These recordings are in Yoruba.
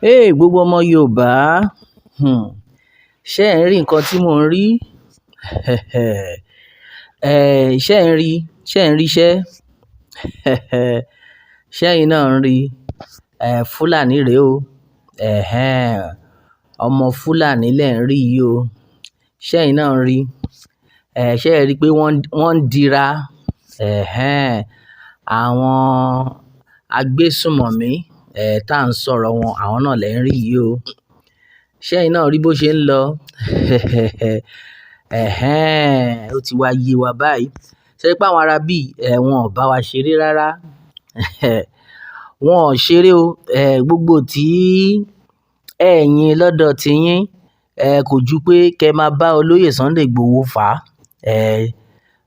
Gbogbo ọmọ Yorùbá, um ṣé ẹ̀ ń rí nǹkan tí mò ń rí? Ṣé ẹ̀ ń rí? Ṣé ẹ̀ ń ríṣẹ́? Ṣé ẹ̀yin náà ń rí? Fúlàní rèé o. Ọmọ Fúlàní lẹ̀ ń rí yìí o. Ṣé ẹ̀yin náà ń rí? Ṣé ẹ rí pé wọ́n ń dira? Àwọn agbésùnmọ̀mí tá à ń sọ̀rọ̀ wọn, àwọn náà lẹ̀ ń rí yìí o. Ṣé ẹ̀yin náà rí bó ṣe ń lọ? Ó ti wá yé wa báyìí. Ṣé ẹ rí pé àwọn ará bí wọn ò bá wa ṣeré rárá. Wọn ò ṣeré o. Gbogbo tí ẹ̀yin lọ́dọ̀ ti yín, kò ju pé kẹ máa bá olóyè Sunday Igboho fà á.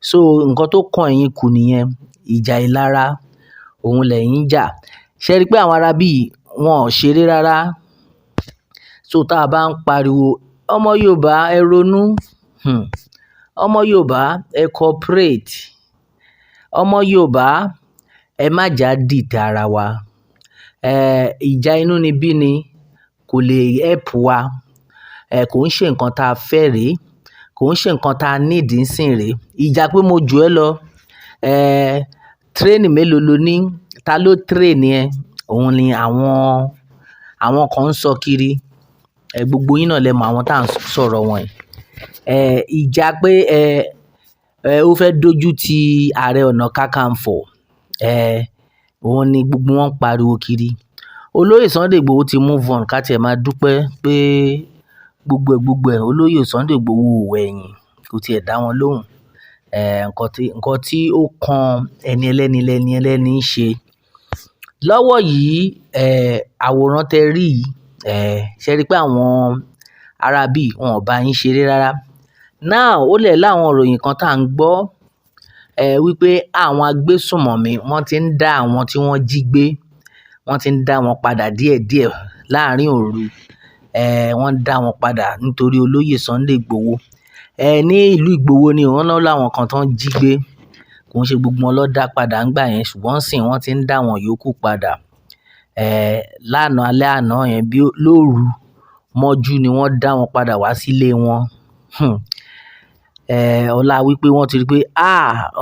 So nǹkan tó kan ẹ̀yin kù nìyẹn. Ìjà ìlara, òun lẹ̀yin ń jà. Ṣé ẹ rí pé àwọn ará bí wọn ò ṣeré rárá. So tá a bá ń pariwo, ọmọ Yorùbá ẹ ronú. Ọmọ Yorùbá ẹ cooperate. Ọmọ Yorùbá ẹ má jà dìtẹ̀ ara wa. Ìjà inúnibíni kò lè help wa. Kò ń ṣe nǹkan tá a fẹ́ rèé. Kò ń ṣe nǹkan tá a need nsìn rèé. Ìjà pé mo jù ẹ́ lọ. Train mélòó lo ní? Ta ló train ẹ? Òun ni àwọn kan ń sọ kiri. Gbogbo yín náà lẹ mọ àwọn tá à ń sọ̀rọ̀ wọn yìí. Ìjà pé ó fẹ́ dojú ti Ààrẹ Ọ̀nà Kakanfò. Òun ni gbogbo wọn ń pariwo kiri. Olóyè Sunday Igboho ti move on, ká tiẹ̀ máa dúpẹ́ pé gbogbo ẹ̀ olóyè Sunday Igboho ò wẹ̀yìn, kò tiẹ̀ dá wọn lóhùn. Nǹkan tí ó kan ẹni ẹlẹ́ni lẹni ẹlẹ́ni ń ṣe. Lọ́wọ́ yìí, àwòrán tẹ rí yìí, ṣé ẹ rí pé àwọn ará bí wọn ò bá yín ṣeré rárá. Now ó lẹ̀ láwọn ìròyìn kan tá à ń gbọ́, wípé àwọn agbésùnmọ̀mí wọ́n ti ń dá àwọn tí wọ́n jí gbé, wọ́n ti ń dá wọn padà díẹ̀díẹ̀ láàárín òru. Wọ́n ń dá wọn padà nítorí olóyè Sunday Igboho. Ní ìlú Igboho ni wọ́n náà láwọn kan tó ń jí gbé. Kò ń ṣe gbogbo wọn ló dá padà ńgbà yẹn, ṣùgbọ́n sìn wọ́n ti ń dá àwọn yòókù padà. Lánàá alẹ́ àná yẹn bí lóru mọ́jú ni wọ́n dá wọn padà wá sílé wọn. Ọlá wípé wọ́n ti rí pé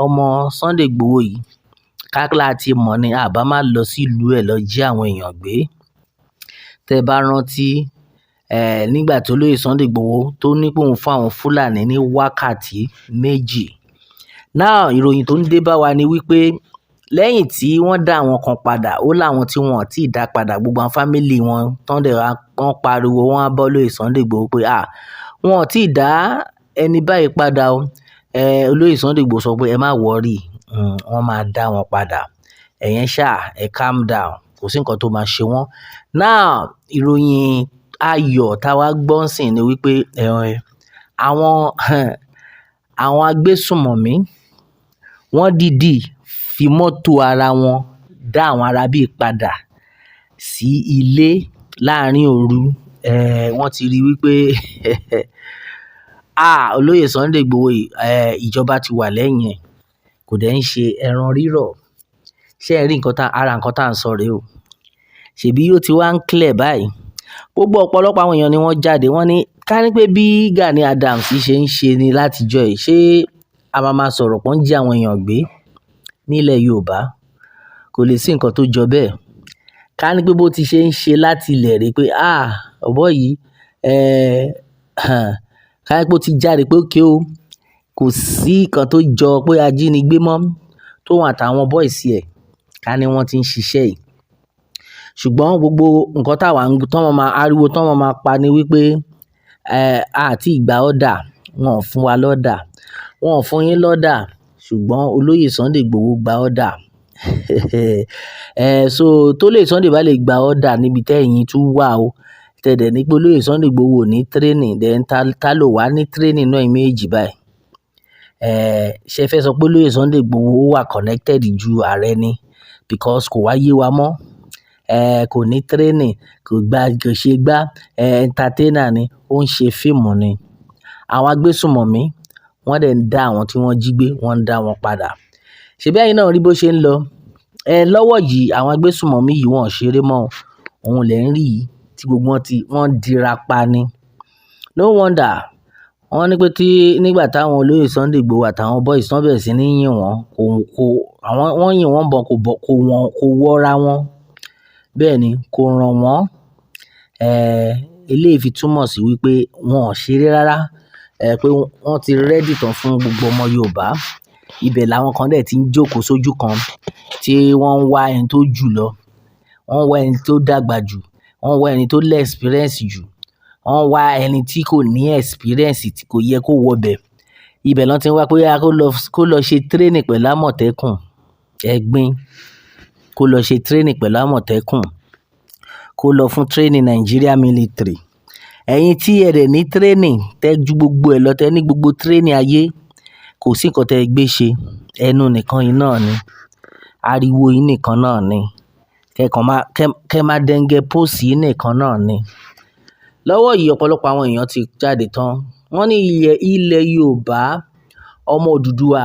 ọmọ Sunday Igboho yìí ká lá ti mọ̀ ni a bá máa lọ sí ìlú ẹ̀ lọ jí àwọn èèyàn gbé. Tẹ bá rántí, nígbà tí olóyè Sunday Igboho tó ní pé òun fún àwọn Fúlàní ní wákàtí 2. Now ìròyìn tó ń dé bá wa ni wípé lẹ́yìn tí wọ́n dá àwọn kan padà, ó láwọn tí wọn ò tí ì dá padà, gbogbo àwọn fámílì wọn tán dẹ̀ wọ́n pariwo, wọ́n á bá olóyè Sunday Igboho pé wọn ò tí ì dá ẹni báyìí padà o. Olóyè Sunday Igboho sọ pé ẹ má worry, wọ́n máa dá wọn padà. Ẹ̀yin ẹ calm down, kò sí nǹkan tó máa ṣe wọ́n. Now ìròyìn ayọ̀ táwa gbọ́ nsìn ni wípé àwọn agbésùnmọ̀mí wọ́n dìídì fi mọ́tò ara wọn dá àwọn ará bí padà sí ilé láàárín òru. Wọ́n ti rí wípé olóyè Sunday Igboho yìí, ìjọba ti wà lẹ́yìn ẹ̀, kò dẹ̀ ń ṣe ẹran rírọ̀. Ṣé ẹ rí nǹkan tá à ń sọ rèé o. Ṣèbí ó ti wá ń clear báyìí. Gbogbo ọ̀pọ̀lọpọ̀ àwọn èèyàn ni wọ́n jáde, wọ́n ní ká ní pé bí Gani Adams ṣe ń ṣe ni látijọ́ yìí, ṣé a máa sọ̀rọ̀ pé wọ́n jí àwọn èèyàn gbé nílẹ̀ Yorùbá? Kò lè sí nǹkan tó jọ bẹ́ẹ̀. Ká ní pé bó ti ṣe ń ṣe láti ilẹ̀ rèé pé bọ̀bọ́ yìí, ká ní pé ó ti jáde pé okay o, kò sí nǹkan tó jọ pé ajínigbé mọ́ tóun àtàwọn boys ẹ̀, ká ní wọ́n ti ń ṣiṣẹ́ yìí. Ṣùgbọ́n gbogbo nǹkan ariwo tán máa pa ni wípé àti ìgbà order, wọn ò fún wa lọ́dà. Wọn ò fún yín lọ́dà, ṣùgbọ́n olóyè Sunday Igboho gba order. So tólóyè Sunday bá lè gba order níbi tẹ́yin tún wà o, tẹ dẹ̀ ní pé olóyè Sunday Igboho ò ní training, then ta ló wà ní training náà ẹ̀yin méjèèjì báyìí? Ṣé ẹ fẹ́ sọ pé olóyè Sunday Igboho wà connected ju ààrẹ ni? Because kò wá yé wa mọ́. Kò ní training, kò ṣe gbá, entertainer ni, ó ń ṣe fíìmù ni. Àwọn agbésùnmọ̀mí wọ́n dẹ̀ ń dá àwọn tí wọ́n jí gbé, wọ́n ń dá wọn padà. Ṣèbí ẹ̀yin náà rí bó ṣe ń lọ. Lọ́wọ́ yìí àwọn agbésùnmọ̀mí yìí wọn ò ṣeré mọ́. Òun lẹ̀ ń rí yìí tí gbogbo wọ́n dira pa ni. No wonder wọ́n ní pé nígbà táwọn olóyè Sunday Igboho àtàwọn boys tán bẹ̀rẹ̀ sí ní yìn wọ́n wọ́n yìn wọ́n bọ̀ kò wọ́ra wọn. Bẹ́ẹ̀ ni kò ràn wọ́n. Eléyìí fi túmọ̀ sí wípé wọn ò ṣeré rárá. Pé wọ́n ti ready tán fún gbogbo ọmọ Yorùbá. Ibẹ̀ làwọn kan dẹ̀ ti ń jókòó sójú kan tí wọ́n ń wá ẹni tó jù lọ. Wọ́n ń wá ẹni tó dàgbà jù. Wọ́n ń wá ẹni tó less experience jù. Wọ́n ń wá ẹni tí kò ní experience tí kò yẹ kó wọ bẹ̀. Ibẹ̀ lọ́ ti ń wá pé kó lọ ṣe training pẹ̀lú Àmọ̀tẹ́kùn. Ẹ̀gbin. Kó lọ ṣe training pẹ̀lú Àmọ̀tẹ́kùn. Kó lọ fún training Nigeria military. Ẹ̀yin tí ẹ dẹ̀ ní training tẹ́ ju gbogbo ẹ̀ lọ tẹ́ ní gbogbo training ayé, kò sí nǹkan tẹ́ gbé ṣe. Ẹnu nìkan yìí náà ni. Ariwo yìí nìkan náà ni. Kẹ́ máa dẹngẹ post yìí nìkan náà ni. Lọ́wọ́ yìí ọ̀pọ̀lọpọ̀ àwọn èèyàn ti jáde tán. Wọ́n ní ilẹ̀ Yorùbá, ọmọ Odùduwà,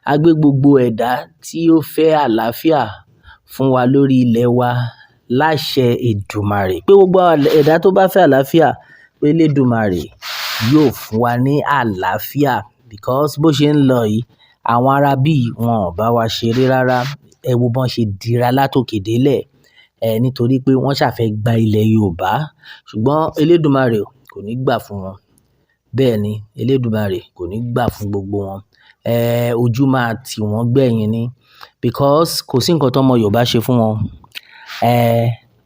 a gbé gbogbo ẹ̀dá tí ó fẹ́ àlàáfíà fún wa lórí ilẹ̀ wa láṣẹ Èdùmàrè. Pé gbogbo ẹ̀dá tó bá fẹ́ àlàáfíà pé Elédùmarè yóò fún wa ní àlàáfíà because bó ṣe ń lọ yìí, àwọn ará bí wọn ò bá wa ṣeré rárá. Ẹ wo bọ́n ṣe dira látòkè délẹ̀. Nítorí pé wọ́n ṣàfẹ́ gba ilẹ̀ Yorùbá. Ṣùgbọ́n Elédùmarè kò ní gbà fún wọn. Bẹ́ẹ̀ ni, Elédùmarè kò ní gbà fún gbogbo wọn. Ojú máa tì wọ́n gbẹ̀yìn ni because kò sí nǹkan tó ọmọ Yorùbá ṣe fún wọn.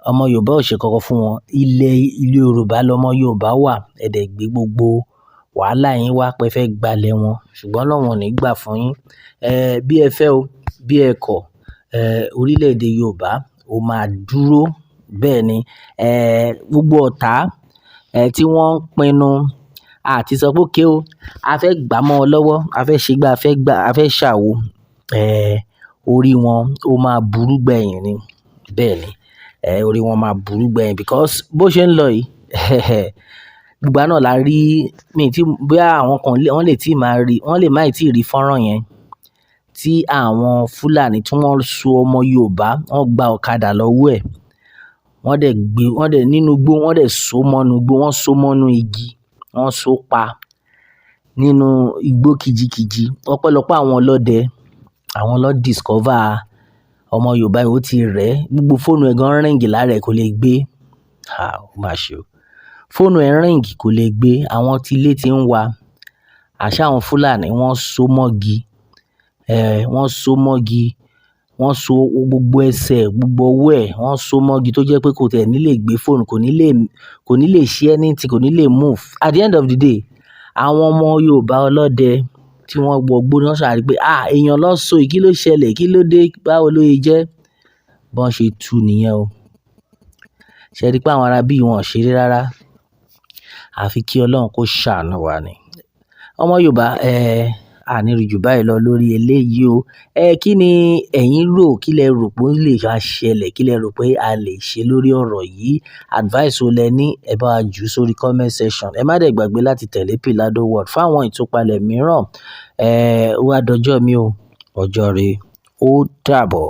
Ọmọ Yorùbá ò ṣe kankan fún wọn. Ilẹ̀ Yorùbá lọmọ Yorùbá wà. Ẹ dẹ̀ gbé gbogbo wàhálà yín wá pé fẹ́ gbalẹ̀ wọn. Ṣùgbọ́n Ọlọ́run ò ní gbà fún yín. Bí ẹ fẹ́ o, bí ẹ kọ̀, orílẹ̀-èdè Yorùbá ó máa dúró. Bẹ́ẹ̀ ni, gbogbo ọ̀tá tí wọ́n ń pinnu àti sọ pé okay o, a fẹ́ gbà mọ́ ọ lọ́wọ́, a fẹ́ ṣe gbá, a fẹ́ ṣàwo. Orí wọn ó máa burú gbẹ̀yìn ni. Bẹ́ẹ̀ ni, orí wọn máa burú gbẹ̀yìn because bó ṣe ń lọ yìí, gbogbo náà la rí bóyá àwọn kan wọ́n lè má tí ì rí fọ́nrán yẹn tí àwọn Fúlàní tí wọ́n so ọmọ Yorùbá, wọ́n gba ọ̀kadà lọ́wọ́ ẹ̀. Wọ́n dẹ̀ nínú igbó, wọ́n dẹ̀ so mọ́nú igbó, wọ́n so mọ́nú igi, wọ́n so pa nínú igbó kìjikìji. Ọpẹ́lọpẹ́ àwọn ọlọ́dẹ, àwọn ló discover ọmọ Yorùbá yìí ó ti rẹ̀. Gbogbo fóònù ẹ̀ gan ring lára ẹ̀ kò lè gbé. Ó mà ṣe o. Fóònù ẹ̀ ring kò lè gbé. Àwọn tí ilé ti ń wa. Àṣà àwọn Fúlàní wọ́n so mọ́gi. Wọ́n so mọ́gi. Wọ́n so gbogbo ẹsẹ̀, gbogbo ọwọ́ ẹ̀, wọ́n so mọ́gi tó jẹ́ pé kò tẹ̀ ní lè gbé fóònù, kò ní lè ṣe anything, kò ní lè move. At the end of the day, àwọn ọmọ Yorùbá ọlọ́dẹ tí wọ́n wọ igbó náà ṣàrí pé èèyàn ló so yìí, kí ló ṣẹlẹ̀, kí ló dé, báwo ló ṣe jẹ́? Bọ́n ṣe tú nìyẹn o. Ṣé ẹ rí pé àwọn ará bí wọn ò ṣeré rárá? Àfi kí Ọlọ́run kó ṣàánú wa ni. Ọmọ Yorùbá, àní rí jù báyìí lọ lórí eléyìí o. Kí ni ẹ̀yin rò? Kí lẹ rò pé ó lè ṣẹlẹ̀? Kí lẹ rò pé a lè ṣe lórí ọ̀rọ̀ yìí? Advice wo lẹ ní? Ẹ bá wa jù sórí comment section. Ẹ má dẹ̀ gbàgbé láti tẹ̀lé Pilado World fún àwọn ìtúpalẹ̀ mìíràn. Ó wá dọjọ́ mi o. Ọjọ́ rẹ ó dàbọ̀.